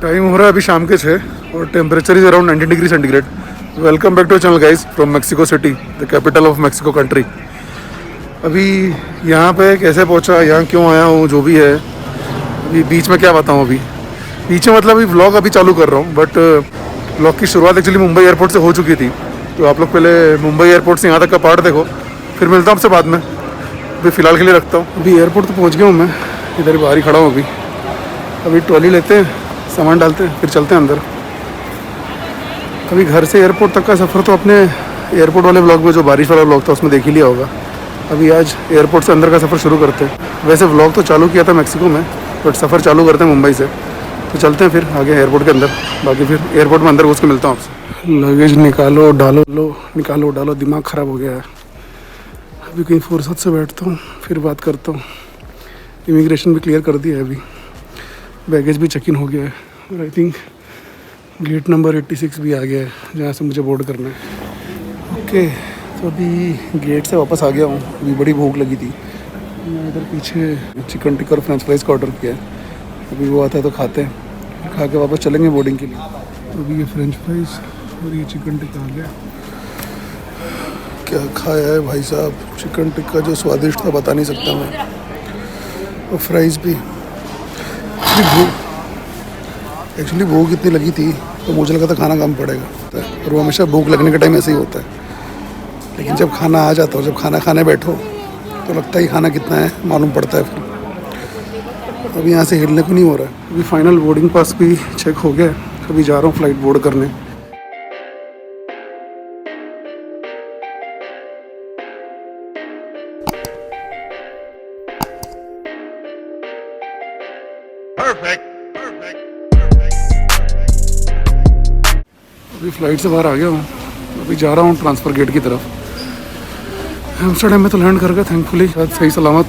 Time हो रहा है अभी शाम के 6 और temperature is around 90 degree centigrade. Welcome back to channel guys from Mexico City, the capital of Mexico country. अभी यहाँ पे कैसे पहुँचा, यहाँ क्यों आया हूँ, जो भी है अभी बीच में क्या बताऊँ। अभी बीच में मतलब अभी व्लॉग अभी चालू कर रहा हूँ, बट व्लॉग की शुरुआत एक्चुअली मुंबई एयरपोर्ट से हो चुकी थी। तो आप लोग पहले मुंबई एयरपोर्ट से यहाँ तक का पार्ट देखो, फिर मिलता हूँ आपसे बाद में। अभी फ़िलहाल के लिए रखता हूँ। अभी एयरपोर्ट तो पहुँच गया हूँ मैं, इधर बाहर ही खड़ा हूँ। अभी ट्रॉली लेते हैं, सामान डालते हैं, फिर चलते हैं अंदर। अभी घर से एयरपोर्ट तक का सफ़र तो अपने एयरपोर्ट वाले व्लॉग में, जो बारिश वाला व्लॉग था, उसमें देख ही लिया होगा। अभी आज एयरपोर्ट से अंदर का सफ़र शुरू करते हैं। वैसे व्लॉग तो चालू किया था मैक्सिको में, बट सफ़र चालू करते हैं मुंबई से। तो चलते हैं फिर आगे एयरपोर्ट के अंदर, बाकी फिर एयरपोर्ट में अंदर घुस के मिलता हूँ आपसे। लगेज निकालो डालो, निकालो डालो, दिमाग ख़राब हो गया है। अभी कहीं फुर्सत से बैठता हूँ, फिर बात करता हूँ। इमिग्रेशन भी क्लियर कर दिया है, अभी बैगेज भी चेक इन हो गया है और आई थिंक गेट नंबर 86 भी आ गया है, जहाँ से मुझे बोर्ड करना है। ओके, तो अभी गेट से वापस आ गया हूँ। अभी बड़ी भूख लगी थी, मैं इधर पीछे चिकन टिक्का और फ्रेंच फ्राइज़ का ऑर्डर किया है। अभी वो आता है तो खाते हैं, खा के वापस चलेंगे बोर्डिंग के लिए। अभी ये फ्रेंच फ्राइज़ और ये चिकन टिक्का आ गया। क्या खाया है भाई साहब, चिकन टिक्का जो स्वादिष्ट था बता नहीं सकता मैं, और फ्राइज़ भी। एक्चुअली भूख इतनी लगी थी तो मुझे लगा था खाना कम पड़ेगा, और वो हमेशा भूख लगने के टाइम ऐसे ही होता है। लेकिन जब खाना आ जाता हो, जब खाना खाने बैठो, तो लगता है खाना कितना है मालूम पड़ता है फिर। अभी यहाँ से हिलने को नहीं हो रहा है। अभी फाइनल बोर्डिंग पास भी चेक हो गया। अभी जा रहा हूँ फ्लाइट बोर्ड करने। अभी फ्लाइट से बाहर आ गया हूँ। अभी जा रहा हूँ ट्रांसफ़र गेट की तरफ। एम्स्टर्डम में तो लैंड कर गया थैंकफुली, सही सलामत।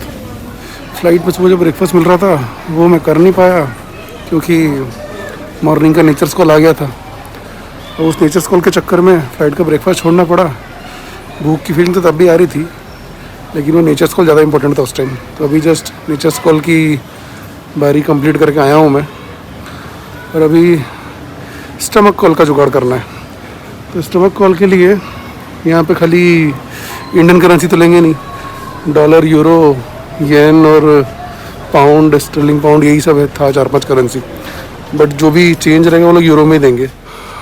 फ़्लाइट में सुबह जो ब्रेकफास्ट मिल रहा था वो मैं कर नहीं पाया, क्योंकि मॉर्निंग का नेचर्स कॉल आ गया था। और उस नेचर्स कॉल के चक्कर में फ़्लाइट का ब्रेकफास्ट छोड़ना पड़ा। भूख की फीलिंग तो तब भी आ रही थी, लेकिन वो नेचर्स कॉल ज़्यादा इंपॉर्टेंट था उस टाइम। तो अभी जस्ट नेचर्स कॉल की बारी कंप्लीट करके आया हूँ मैं, और अभी स्टमक कॉल का जुगाड़ करना है। तो स्टमक कॉल के लिए यहाँ पे खाली इंडियन करेंसी तो लेंगे नहीं, डॉलर, यूरो, येन और पाउंड, स्टर्लिंग पाउंड, यही सब है था 4-5 करेंसी। बट जो भी चेंज रहेगा वो लोग यूरो में ही देंगे।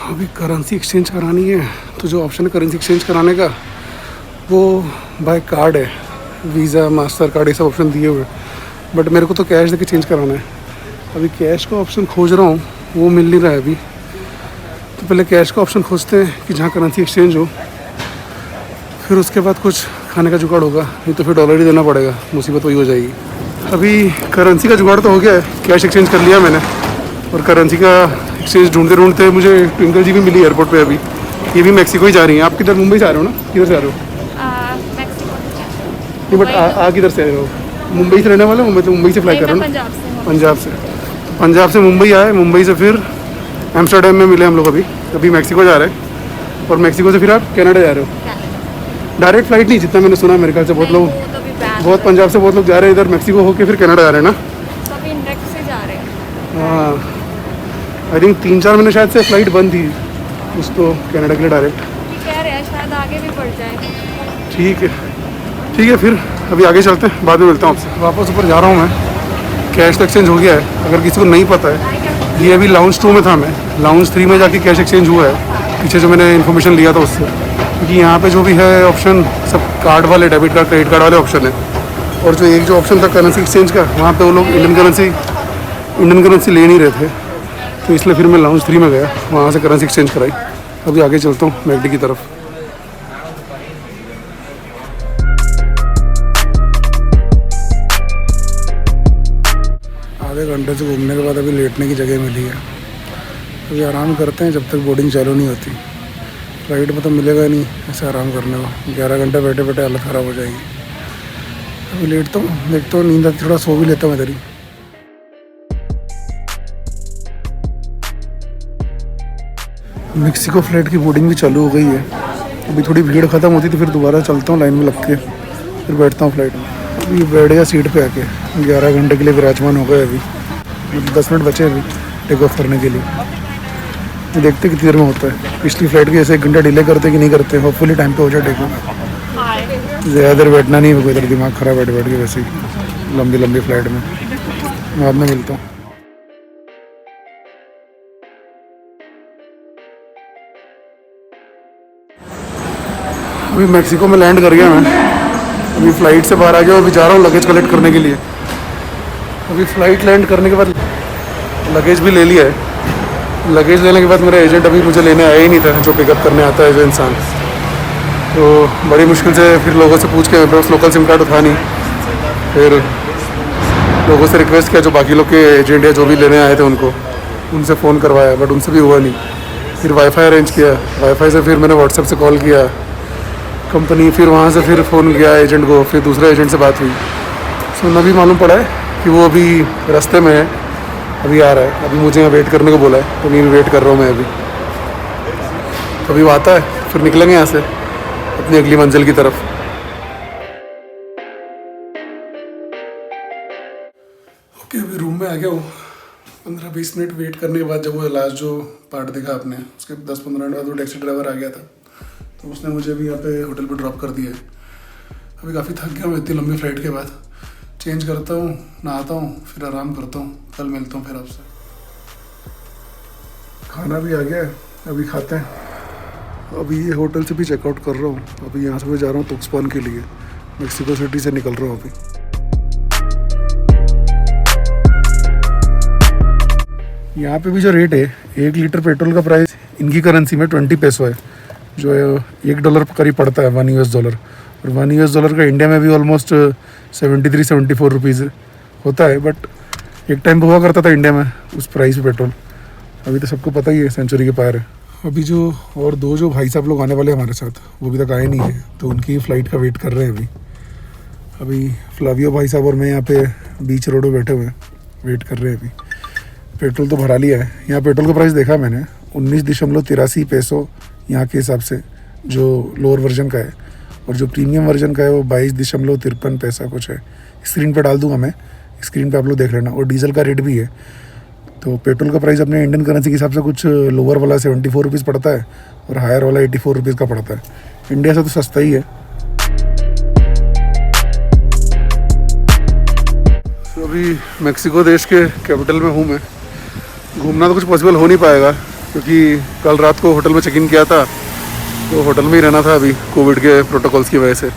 अभी करेंसी एक्सचेंज करानी है, तो जो ऑप्शन है करेंसी एक्सचेंज कराने का वो बाय कार्ड है, वीज़ा, मास्टर कार्ड, ये सब ऑप्शन दिए हुए। बट मेरे को तो कैश देके चेंज कराना है। अभी कैश का ऑप्शन खोज रहा हूँ, वो मिल नहीं रहा है अभी। तो पहले कैश का ऑप्शन खोजते हैं कि जहाँ करेंसी एक्सचेंज हो, फिर उसके बाद कुछ खाने का जुगाड़ होगा, नहीं तो फिर डॉलर ही देना पड़ेगा, मुसीबत वही हो जाएगी। अभी करेंसी का जुगाड़ तो हो गया है, कैश एक्सचेंज कर लिया मैंने, और करेंसी का एक्सचेंज ढूंढते ढूंढते मुझे ट्विंकल जी भी मिली एयरपोर्ट पे। अभी ये भी मैक्सिको ही जा रही हैं। आप किधर, मुंबई से आ रहे हो ना, किधर से आ रहे हो? नहीं, बट आ किधर से आ रहे हो? मुंबई से रहने वाले हो? तो मुंबई से फ्लाई कर रहे हो ना? पंजाब से। पंजाब से मुंबई आए, मुंबई से फिर एम्स्टर्डम में मिले हम लोग। अभी मैक्सिको जा रहे हैं, और मैक्सिको से फिर आप कनाडा जा रहे हो। डायरेक्ट फ्लाइट नहीं, जितना मैंने सुना मेरे ख्याल से बहुत लोग, बहुत पंजाब से बहुत लोग जा रहे हैं इधर मैक्सिको होके फिर कनाडा जा रहे हैं ना। हाँ, आई थिंक 3-4 महीने शायद से फ़्लाइट बंद थी उसको कनाडा के लिए डायरेक्ट। कह रहे हैं शायद आगे भी बढ़ जाए। ठीक है, फिर अभी आगे चलते हैं, बाद में मिलता हूँ आपसे। वापस ऊपर जा रहा हूँ मैं। कैश तो एक्सचेंज हो गया है, अगर किसी को नहीं पता है। ये अभी लाउंज 2 में था, मैं लाउंज 3 में जाके कैश एक्सचेंज हुआ है, पीछे जो मैंने इन्फॉर्मेशन लिया था उससे। क्योंकि यहाँ पे जो भी है ऑप्शन सब कार्ड वाले, डेबिट कार्ड, क्रेडिट कार्ड वाले ऑप्शन है। और जो एक जो ऑप्शन था करेंसी एक्सचेंज का, वहाँ पे वो लोग इंडियन करेंसी ले नहीं रहे थे, तो इसलिए फिर मैं लाउंज 3 में गया, वहाँ से करेंसी एक्सचेंज कराई। अभी आगे चलता हूँ मैकडी की तरफ। आधे घंटे से घूमने के बाद अभी लेटने की जगह मिली है। अभी आराम करते हैं जब तक बोर्डिंग चालू नहीं होती। फ्लाइट में तो मिलेगा नहीं ऐसे आराम करने को, 11 घंटे बैठे बैठे हालत ख़राब हो जाएगी। अभी लेटता हूँ, देखता हूँ, नींद आती थोड़ा सो भी लेता हूँ इधर ही। मैक्सिको फ्लाइट की बोर्डिंग भी चालू हो गई है। अभी थोड़ी भीड़ ख़त्म होती तो फिर दोबारा चलता हूँ लाइन में लग के, फिर बैठता हूँ फ्लाइट में। अभी बैठ गया सीट पे आके, 11 घंटे के लिए विराजमान हो गए अभी, 10 मिनट बचे अभी टेक ऑफ करने के लिए। देखते कितनी देर में होता है। पिछली फ्लाइट की ऐसे 1 घंटा डिले करते कि नहीं करते, होपफुली टाइम पे हो जाए टेक ऑफ। ज़्यादा देर बैठना नहीं है, इधर दिमाग खराब बैठ के वैसे ही लंबी लंबी फ्लाइट में। बाद में मिलता हूँ। अभी मैक्सिको में लैंड कर गया मैं, अभी फ़्लाइट से बाहर आ गया, अभी जा रहा हूँ लगेज कलेक्ट करने के लिए। अभी फ़्लाइट लैंड करने के बाद लगेज भी ले लिया है। लगेज लेने के बाद मेरा एजेंट अभी मुझे लेने आया ही नहीं था, जो पिकअप करने आता है जो इंसान। तो बड़ी मुश्किल से फिर लोगों से पूछ के, मेरे पास लोकल सिम कार्ड था नहीं, फिर लोगों से रिक्वेस्ट किया जो बाकी लोग के एजेंट है जो भी लेने आए थे उनको, उनसे फ़ोन करवाया, बट उनसे भी हुआ नहीं। फिर वाईफाई अरेंज किया, वाईफाई से फिर मैंने व्हाट्सएप से कॉल किया कंपनी, फिर वहाँ से फिर फ़ोन किया एजेंट को, फिर दूसरे एजेंट से बात हुई। सुनना भी मालूम पड़ा है कि वो अभी रास्ते में है, अभी आ रहा है। अभी मुझे यहाँ वेट करने को बोला है, तो मैं वेट कर रहा हूँ मैं अभी। तो अभी वो आता है, फिर निकलेंगे यहाँ से अपनी अगली मंजिल की तरफ। ओके, अभी रूम में आ गया हूँ। 15-20 मिनट वेट करने के बाद जब वो लास्ट जो पार्ट देखा आपने, उसके 10-15 मिनट बाद वो टैक्सी ड्राइवर आ गया था, तो उसने मुझे भी यहाँ पे होटल पे ड्रॉप कर दिया है। अभी काफ़ी थक गया मैं इतनी लंबी फ़्लाइट के बाद। चेंज करता हूँ, नहाता हूँ, फिर आराम करता हूँ। कल मिलता हूँ फिर आपसे। खाना भी आ गया है, अभी खाते हैं। अभी ये होटल से भी चेकआउट कर रहा हूँ। अभी यहाँ से मैं जा रहा हूँ तुक्सपान के लिए, मेक्सिको सिटी से निकल रहा हूँ अभी। यहाँ पे भी जो रेट है, 1 लीटर पेट्रोल का प्राइस इनकी करेंसी में 20 पैसों है, जो $1 करीब पड़ता है, $1। और $1 का इंडिया में भी ऑलमोस्ट 73-74 रुपीज़ होता है। बट एक टाइम पे हुआ करता था इंडिया में उस प्राइस पे पेट्रोल। अभी तो सबको पता ही है सेंचुरी के पार है। अभी जो और 2 जो भाई साहब लोग आने वाले हैं हमारे साथ, वो अभी तक आए नहीं है, तो उनकी फ़्लाइट का वेट कर रहे हैं अभी फ्लावियो भाई साहब और मैं यहाँ पे बीच रोड पर बैठे हुए हैं, वेट कर रहे हैं अभी। पेट्रोल तो भरा लिया है। यहाँ पेट्रोल का प्राइस देखा मैंने, 19.83 पैसों यहाँ के हिसाब से, जो लोअर वर्जन का है, और जो प्रीमियम वर्जन का है वो 22.53 पैसा कुछ है। स्क्रीन पे डाल दूंगा मैं, स्क्रीन पे आप लोग देख लेना। और डीजल का रेट भी है। तो पेट्रोल का प्राइस अपने इंडियन करेंसी के हिसाब से कुछ लोअर वाला 74 रुपीज़ पड़ता है और हायर वाला 84 रुपीज़ का पड़ता है। इंडिया से तो सस्ता ही है। तो अभी मेक्सिको देश के कैपिटल में हूँ मैं। घूमना तो कुछ पॉसिबल हो नहीं पाएगा, क्योंकि कल रात को होटल में चेक इन किया था, तो होटल में ही रहना था अभी कोविड के प्रोटोकॉल्स की वजह से।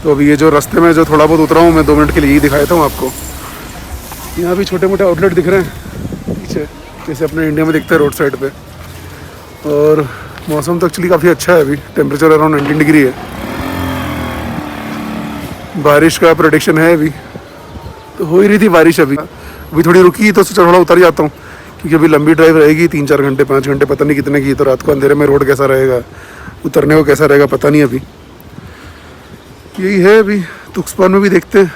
तो अभी ये जो रास्ते में जो थोड़ा बहुत उतरा हूँ मैं, 2 मिनट के लिए यही दिखाया था हूँ आपको। यहाँ भी छोटे मोटे आउटलेट दिख रहे हैं पीछे, जैसे अपने इंडिया में दिखते हैं रोड साइड पे। और मौसम तो एक्चुअली काफ़ी अच्छा है, अभी टेम्परेचर अराउंड 19 डिग्री है। बारिश का प्रेडिक्शन है अभी, तो हो ही रही थी बारिश। अभी थोड़ी रुकी, तो सोचा थोड़ा उतर जाता हूँ, क्योंकि अभी लंबी ड्राइव रहेगी, 3-4 घंटे 5 घंटे पता नहीं कितने की। तो रात को अंधेरे में रोड कैसा रहेगा, उतरने को कैसा रहेगा पता नहीं। अभी यही है। अभी तुक्सपान में भी देखते हैं,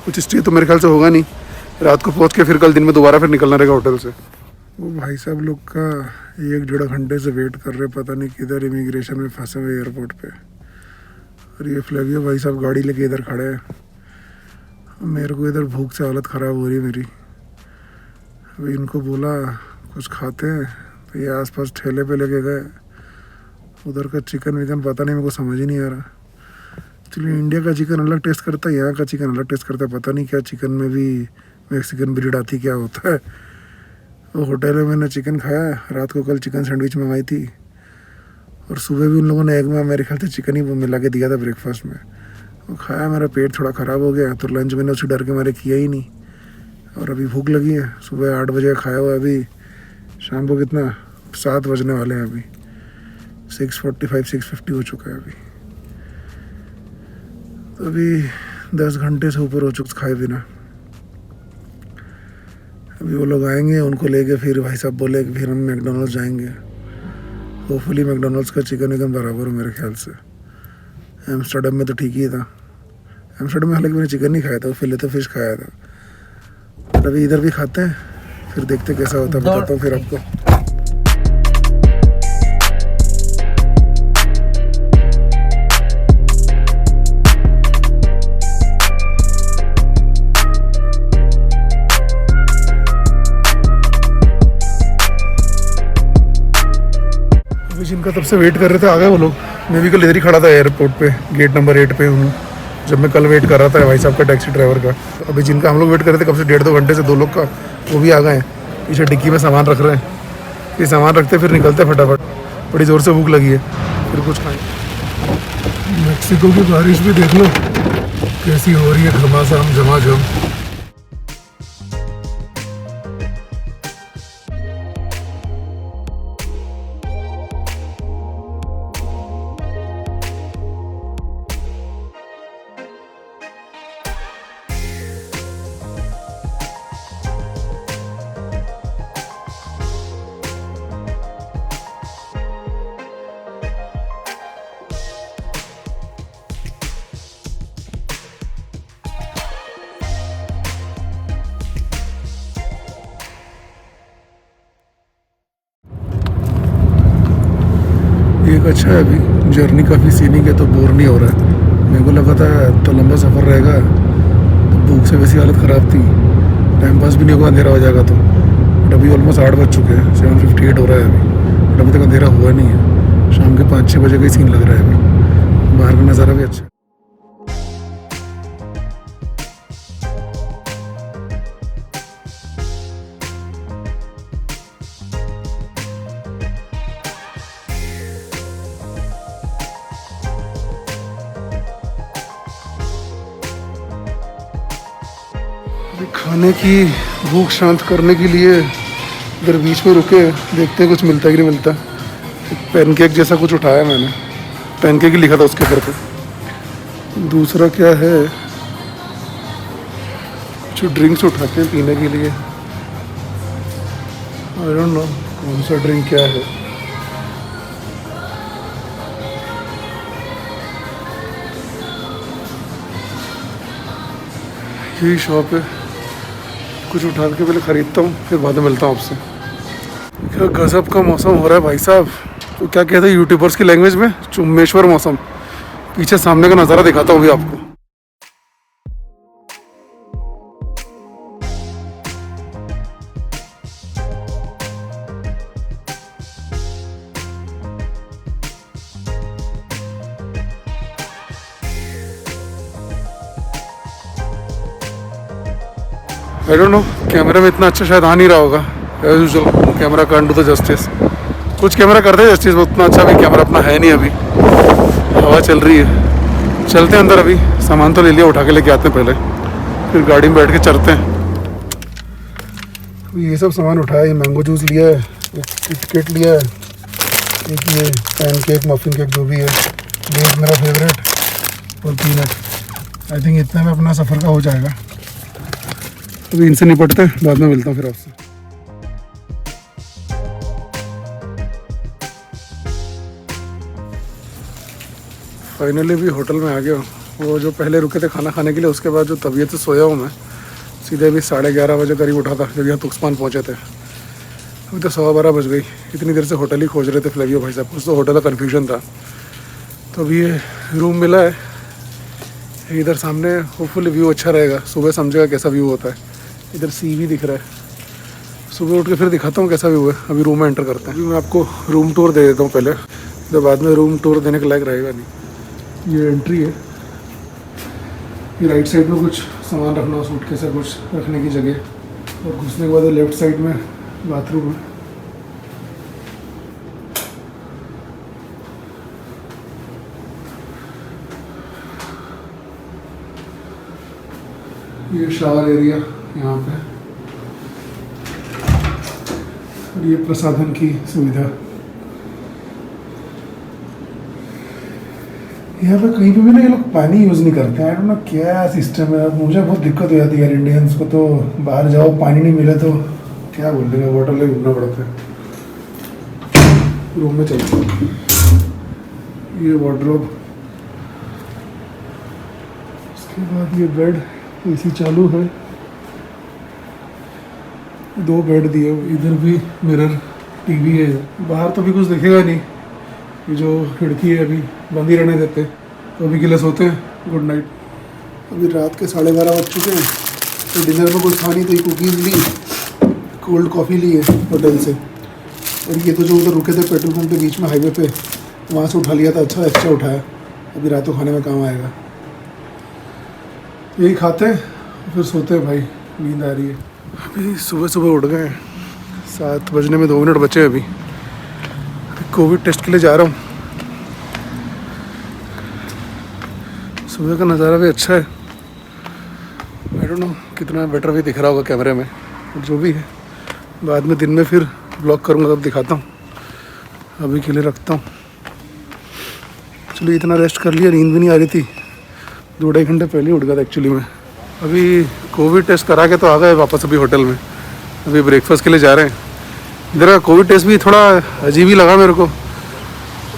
कुछ स्टे तो मेरे ख्याल से होगा नहीं। रात को पहुंच के फिर कल दिन में दोबारा फिर निकलना रहेगा होटल से। वो भाई साहब लोग का 1-1.5 घंटे से वेट कर रहे, पता नहीं किधर इमिग्रेशन में फंसे हुए एयरपोर्ट पे। और ये फ्लेवियो भाई साहब गाड़ी लेके इधर खड़े हैं। मेरे को इधर भूख से हालत ख़राब हो रही है मेरी। अभी इनको बोला कुछ खाते हैं, तो ये आसपास ठेले पे लेके गए। उधर का चिकन विकन पता नहीं, मेरे को समझ ही नहीं आ रहा। एक्चुअली इंडिया का चिकन अलग टेस्ट करता है, यहाँ का चिकन अलग टेस्ट करता है। पता नहीं क्या चिकन में भी मैक्सिकन ब्रीड आती, क्या होता है। वो होटल में मैंने चिकन खाया, रात को कल चिकन सैंडविच मंगाई थी, और सुबह भी उन लोगों ने एग में मेरे ख्याल से चिकन ही मिला के दिया था ब्रेकफास्ट में। वो खाया, मेरा पेट थोड़ा ख़राब हो गया, तो लंच मैंने उसी डर के मारे किया ही नहीं। और अभी भूख लगी है, सुबह 8 बजे खाया हुआ, अभी शाम को कितना 7 बजने वाले हैं। अभी 6:45-6:50 हो चुका है अभी। तो अभी 10 घंटे से ऊपर हो चुका खाए बिना। अभी वो लोग आएंगे, उनको लेके फिर भाई साहब बोले कि फिर हम मैकडोनल्ड्स जाएंगे। होपफुली मैकडोनल्ड्स का चिकन एकदम बराबर हो मेरे ख्याल से। एम्स्टर्डम में तो ठीक ही था। एम्स्टर्डम में हालांकि मैंने चिकन नहीं खाया था, वो फिलेट फिश खाया था। अभी इधर भी खाते हैं, फिर देखते कैसा होता है, बताता हूँ फिर आपको। जिनका तब से वेट कर रहे थे आ गए वो लोग। मैं भी कल इधर ही खड़ा था एयरपोर्ट पे, गेट नंबर 8 पे हूँ। जब मैं कल वेट कर रहा था भाई साहब का, टैक्सी ड्राइवर का। अभी जिनका हम लोग वेट कर रहे थे कब से 1.5-2 घंटे से, 2 लोग का, वो भी आ गए हैं। पीछे डिक्की में सामान रख रहे हैं। ये सामान रखते फिर निकलते फटाफट। बड़ी ज़ोर से भूख लगी है, फिर कुछ खाएं। मैक्सिको की बारिश भी देख लो कैसी हो रही है, घमासान झमाझम। एक अच्छा है, अभी जर्नी काफ़ी सीनिक है तो बोर नहीं हो रहा है। मेरे को लगा था तो लंबा सफ़र रहेगा तो भूख से वैसी हालत ख़राब थी, टाइम पास भी नहीं होगा, अंधेरा हो जाएगा तो। बट अभी ऑलमोस्ट 8 बज चुके हैं, 7:58 हो रहा है अभी। बट अभी तक अंधेरा हुआ नहीं है। शाम के 5-6 बजे का ही सीन लग रहा है अभी। बाहर का नज़ारा भी अच्छा है। खाने की भूख शांत करने के लिए इधर बीच में रुके, देखते हैं कुछ मिलता है कि नहीं मिलता। पैनकेक जैसा कुछ उठाया मैंने, पैनकेक ही लिखा था उसके ऊपर पे। दूसरा क्या है, कुछ ड्रिंक्स उठाते हैं पीने के लिए। आई डोंट नो कौन सा ड्रिंक क्या है। यही शॉप है, कुछ उठा के पहले ख़रीदता हूँ फिर बाद में मिलता हूँ आपसे। क्या गजब का मौसम हो रहा है भाई साहब। तो क्या कहते हैं यूट्यूबर्स की लैंग्वेज में, चुम्मेश्वर मौसम। पीछे सामने का नज़ारा दिखाता हूँ अभी आपको। आई डोंट नो, कैमरा में इतना अच्छा शायद आ नहीं रहा होगा। As usual camera can't do the justice. कुछ कैमरा करते हैं जस्टिस, उतना अच्छा भी कैमरा अपना है नहीं अभी। हवा चल रही है, चलते हैं अंदर। अभी सामान तो ले लिया, उठा के लेके आते हैं पहले, फिर गाड़ी में बैठ के चलते हैं। ये सब सामान उठाया, ये मैंगो जूस लिया है, एक किटकेट लिया है, एक ये पैनकेक मफिन केक जो भी है, ये मेरा फेवरेट, और पीनट। आई थिंक इतने में अपना सफ़र का हो जाएगा। अभी इनसे निपटते हैं, बाद में मिलता हूँ फिर आपसे। फाइनली भी होटल में आ गया हूँ। वो जो पहले रुके थे खाना खाने के लिए, उसके बाद जो तबीयत से सोया हूँ मैं, सीधे अभी 11:30 बजे करीब उठा था जब यहाँ तुक्समान पहुँचे थे। अभी तो 12:15 बज गई। इतनी देर से होटल ही खोज रहे थे फ्लेवियो भाई साहब, कुछ तो होटल का कन्फ्यूजन था। तो अभी ये रूम मिला है इधर सामने। होपफुली व्यू अच्छा रहेगा, सुबह समझेगा कैसा व्यू होता है। इधर सी भी दिख रहा है। सुबह उठ के फिर दिखाता हूँ कैसा व्यू है। अभी रूम में एंटर करते हैं। अभी मैं आपको रूम टूर दे देता हूँ पहले, जब बाद में रूम टूर देने के लायक रहेगा नहीं। ये एंट्री है, ये राइट साइड में कुछ सामान रखना, सूटकेस से कुछ रखने की जगह, और घुसने के बाद लेफ्ट साइड में बाथरूम है। ये शावर एरिया यहाँ पे, और ये प्रसाधन की सुविधा। यहाँ पे कहीं पे भी ना ये लोग पानी यूज़ नहीं करते हैं। आई डोंट नो क्या सिस्टम है। मुझे बहुत दिक्कत हो जाती है यार, इंडियंस को तो बाहर जाओ पानी नहीं मिले तो क्या बोल देंगे, बोतल ले घूमना पड़ता है। रूम में चलते हैं। ये वार्डरोब, उसके बाद ये बेड, एसी चालू है, 2 बेड दिए। इधर भी मिरर, टीवी है। बाहर तो भी कुछ दिखेगा नहीं, ये जो खिड़की है अभी बंद ही रहने देते, तो अभी के लिए सोते हैं। Good night. अभी रात के 12:30 बज चुके हैं, तो डिनर में कुछ खा नहीं, तो ये कुकीज़ ली, कोल्ड कॉफ़ी ली है होटल से, और ये तो जो उधर रुके थे पेट्रोल पंप के बीच में हाईवे पे, वहाँ से उठा लिया था। अच्छा एक्स्ट्रा उठाया, अभी रात को खाने में काम आएगा। यही खाते हैं फिर सोते हैं भाई, नींद आ रही है। अभी सुबह सुबह उठ गए, 7 बजने में 2 मिनट बचे हैं। अभी कोविड टेस्ट के लिए जा रहा हूँ। सुबह का नज़ारा भी अच्छा है। आई डोंट नो कितना बेटर भी दिख रहा होगा कैमरे में, जो भी है बाद में दिन में फिर ब्लॉग करूँगा तब दिखाता हूँ। अभी के लिए रखता हूँ। चलो इतना रेस्ट कर लिया, नींद भी नहीं आ रही थी। 2-2.5 घंटे पहले उठ गया था एक्चुअली मैं। अभी कोविड टेस्ट करा के तो आ गए वापस अभी होटल में। अभी ब्रेकफास्ट के लिए जा रहे हैं। इधर का कोविड टेस्ट भी थोड़ा अजीब ही लगा मेरे को।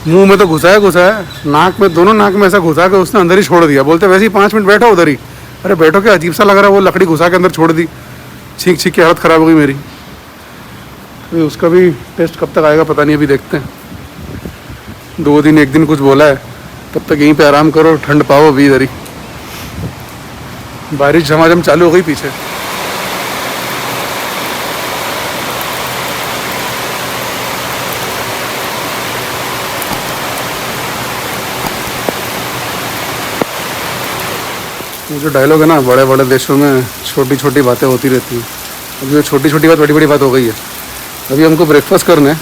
मुंह में तो घुसा है, नाक में, दोनों नाक में ऐसा घुसा के उसने अंदर ही छोड़ दिया। बोलते वैसे ही 5 मिनट बैठो उधर ही। अरे बैठो, क्या अजीब सा लग रहा है। वो लकड़ी घुसा के अंदर छोड़ दी। छींक छींक के हालत ख़राब हो गई मेरी। अभी उसका भी टेस्ट कब तक आएगा पता नहीं, अभी देखते हैं। 2 दिन 1 दिन कुछ बोला है, तब तक यहीं पे आराम करो, ठंड पाओ। अभी इधर ही बारिश झमाझम चालू हो गई पीछे। वो जो डायलॉग है ना, बड़े बड़े देशों में छोटी छोटी बातें होती रहती हैं। अभी वो छोटी छोटी बात बड़ी बड़ी बात हो गई है। अभी हमको ब्रेकफास्ट करने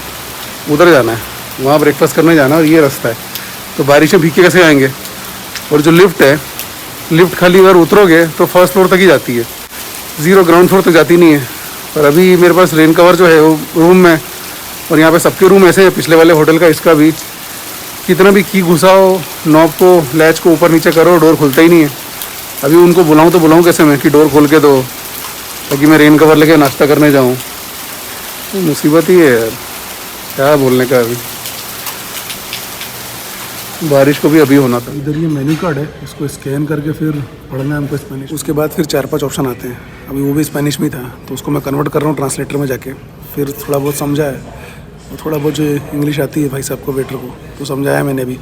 उधर जाना है, वहाँ ब्रेकफास्ट करने जाना है। और ये रास्ता है तो बारिश में भीग के कैसे आएंगे। और जो लिफ्ट है, लिफ्ट खाली अगर उतरोगे तो फर्स्ट फ्लोर तक ही जाती है, 0 ग्राउंड फ्लोर तक जाती नहीं है। और अभी मेरे पास रेन कवर जो है वो रूम में, और यहाँ पे सबके रूम ऐसे हैं, पिछले वाले होटल का, इसका भी। कितना भी की घुसाओ, नॉब को, लैच को ऊपर नीचे करो, डोर खुलता ही नहीं है। अभी उनको बुलाऊँ तो बुलाऊँ कैसे मैं कि डोर खोल के दो, ताकि मैं रेन कवर लेके नाश्ता करने जाऊँ। तो मुसीबत ही है यार, क्या बोलने का। अभी बारिश को भी अभी होना था। इधर ये मेन्यू कार्ड है, इसको स्कैन करके फिर पढ़ना है हमको स्पेनिश। उसके बाद फिर 4-5 ऑप्शन आते हैं। अभी वो भी स्पेनिश में था, तो उसको मैं कन्वर्ट कर रहा हूँ ट्रांसलेटर में जाके। फिर थोड़ा बहुत समझा है, और थोड़ा बहुत जो इंग्लिश आती है भाई साहब को, वेटर को, तो समझाया मैंने अभी।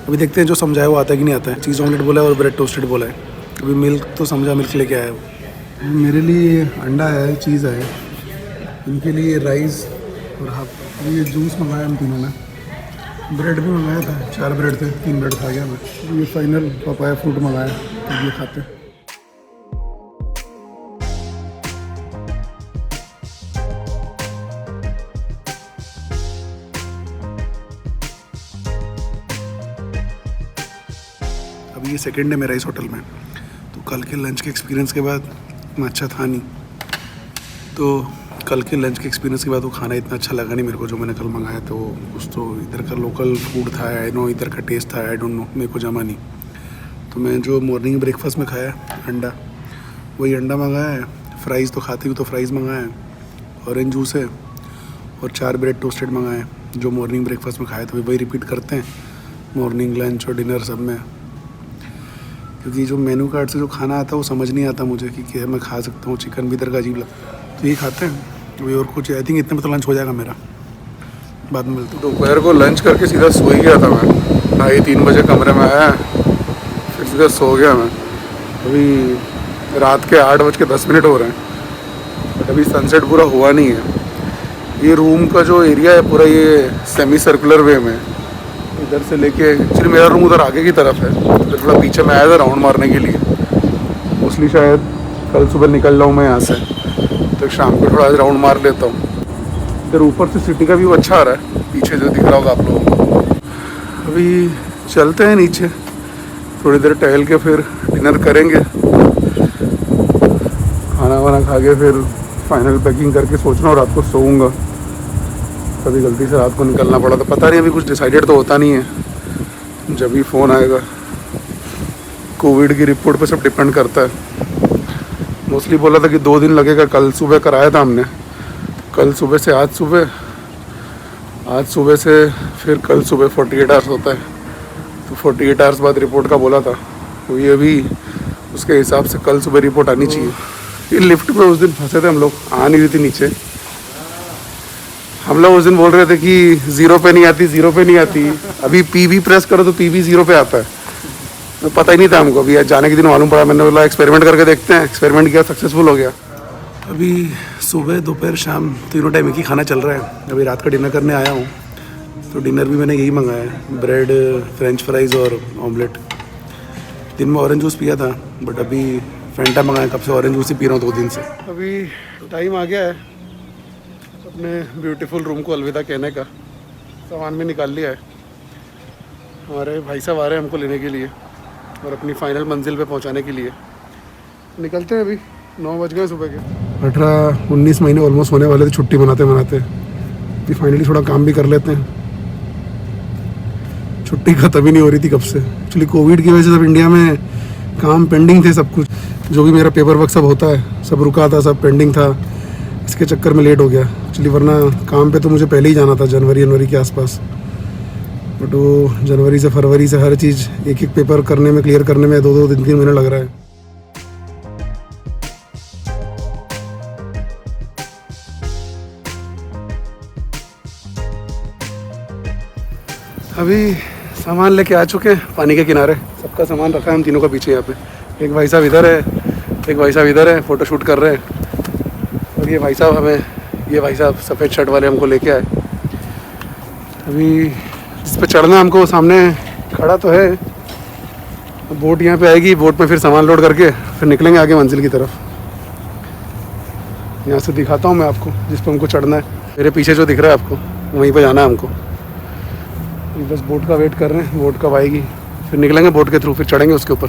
अभी देखते हैं जो समझाया वो आता है कि नहीं आता है। चीज़ ऑमलेट बोला है और ब्रेड टोस्टेड बोला है। अभी मिल्क तो समझा, मिल्क लेके आया वो। मेरे लिए अंडा है, चीज़ है, उनके लिए राइस और हाफ ये जूस मंगाया हम तीनों ने। ब्रेड भी मंगाया था, 4 ब्रेड थे, 3 ब्रेड खा गया मैं। ये फाइनल पपाया फ्रूट मंगाया, तो ये खाते हैं। अभी ये सेकंड है मेरा इस होटल में, तो कल के लंच के एक्सपीरियंस के बाद इतना अच्छा था नहीं। तो कल के लंच के एक्सपीरियंस के बाद वो खाना इतना अच्छा लगा नहीं मेरे को जो मैंने कल मंगाया। तो कुछ तो इधर का लोकल फूड था, आई नो, इधर का टेस्ट था, आई डोंट नो, मेरे को जमा नहीं। तो मैं जो मॉर्निंग ब्रेकफास्ट में खाया अंडा, वही अंडा मंगाया है। फ्राइज़ तो खाती हूँ तो फ्राइज़ मंगाया है, ऑरेंज जूस है, और 4 ब्रेड टोस्टेड मंगाए हैं जो मॉर्निंग ब्रेकफास्ट में खाए थे। वही रिपीट करते हैं मॉर्निंग, लंच और डिनर सब में, क्योंकि जो मेनू कार्ड से जो खाना आता है वो समझ नहीं आता मुझे कि क्या मैं खा सकता हूँ। चिकन भी इधर का अजीब लगता है, तो ये खाते हैं। वही और कुछ, आई थिंक इतने में तो लंच हो जाएगा मेरा, बाद में मिलता हूँ। दोपहर को लंच करके सीधा सो ही गया था मैं। 2:30-3 बजे कमरे में आया, फिर सीधा सो गया मैं। अभी रात के 8:10 हो रहे हैं, बट अभी सनसेट पूरा हुआ नहीं है। ये रूम का जो एरिया है पूरा, ये सेमी सर्कुलर वे में, इधर से लेके, एक्चुअली मेरा रूम उधर आगे की तरफ है, तो थोड़ा पीछे में आया था राउंड मारने के लिए। मोस्टली शायद कल सुबह निकल रहा हूँ मैं यहाँ से, तो शाम को थोड़ा राउंड मार लेता हूँ। इधर ऊपर से सिटी का व्यू अच्छा आ रहा है, पीछे जो दिख रहा होगा आप लोगों को। अभी चलते हैं नीचे, थोड़ी देर टहल के फिर डिनर करेंगे, खाना वाना खा के फिर फाइनल पैकिंग करके सोच रहा हूँ रात को सोऊंगा। कभी गलती से रात को निकलना पड़ा तो पता नहीं, अभी कुछ डिसाइडेड तो होता नहीं है। जब भी फ़ोन आएगा, कोविड की रिपोर्ट पे सब डिपेंड करता है। मोस्टली बोला था कि 2 दिन लगेगा, कल सुबह कराया था हमने, कल सुबह से आज सुबह, आज सुबह से फिर कल सुबह 48 आवर्स होता है, तो 48 आवर्स बाद रिपोर्ट का बोला था। तो ये अभी उसके हिसाब से कल सुबह रिपोर्ट आनी चाहिए। ये लिफ्ट पे उस दिन फंसे थे हम लोग, आ नहीं रही थी नीचे। हम लोग उस दिन बोल रहे थे कि 0 पे नहीं आती, 0 पे नहीं आती। अभी PV प्रेस करो तो PV 0 पे आता है। पता ही नहीं था हमको, अभी आज जाने के दिन मालूम पड़ा। मैंने बोला एक्सपेरिमेंट करके देखते हैं, एक्सपेरिमेंट किया, सक्सेसफुल हो गया। अभी सुबह दोपहर शाम तीनों टाइम एक ही खाना चल रहा है। अभी रात का डिनर करने आया हूँ, तो डिनर भी मैंने यही मंगाया है, ब्रेड, फ्रेंच फ्राइज़ और ऑमलेट। दिन में ऑरेंज जूस पिया था, बट अभी फैंटा मंगाया, कब से ऑरेंज जूस ही पी रहा हूँ 2 दिन से। अभी टाइम आ गया है अपने ब्यूटीफुल रूम को अलविदा कहने का। सामान भी निकाल लिया है, हमारे भाई साहब आ रहे हैं हमको लेने के लिए और अपनी फाइनल मंजिल पे पहुंचाने के लिए। निकलते हैं, अभी 9 बज गए सुबह के। 18-19 महीने ऑलमोस्ट होने वाले थे छुट्टी मनाते मनाते। अभी फाइनली थोड़ा काम भी कर लेते हैं, छुट्टी ख़त्म ही नहीं हो रही थी कब से। एक्चुअली कोविड की वजह से सब इंडिया में काम पेंडिंग थे, सब कुछ जो भी मेरा पेपर वर्क सब होता है सब रुका था, सब पेंडिंग था। इसके चक्कर में लेट हो गया एक्चुअली, वरना काम पे तो मुझे पहले ही जाना था जनवरी के आसपास। बट वो जनवरी से फरवरी से हर चीज़ एक एक पेपर करने में, क्लियर करने में 2-2 3 महीने लग रहा है। अभी सामान लेके आ चुके हैं पानी के किनारे, सबका सामान रखा है हम तीनों का पीछे। यहाँ पे एक भाई साहब इधर है, एक भाई साहब इधर है, फ़ोटो शूट कर रहे हैं। और ये भाई साहब सफ़ेद शर्ट वाले हमको लेके आए। अभी जिस पे चढ़ना हमको सामने खड़ा तो है, बोट यहाँ पे आएगी, बोट पे फिर सामान लोड करके फिर निकलेंगे आगे मंजिल की तरफ। यहाँ से दिखाता हूँ मैं आपको, जिस पे हमको चढ़ना है। मेरे पीछे जो दिख रहा है आपको, वहीं पे जाना है हमको। बस बोट का वेट कर रहे हैं, बोट कब आएगी, फिर निकलेंगे बोट के थ्रू, फिर चढ़ेंगे उसके ऊपर।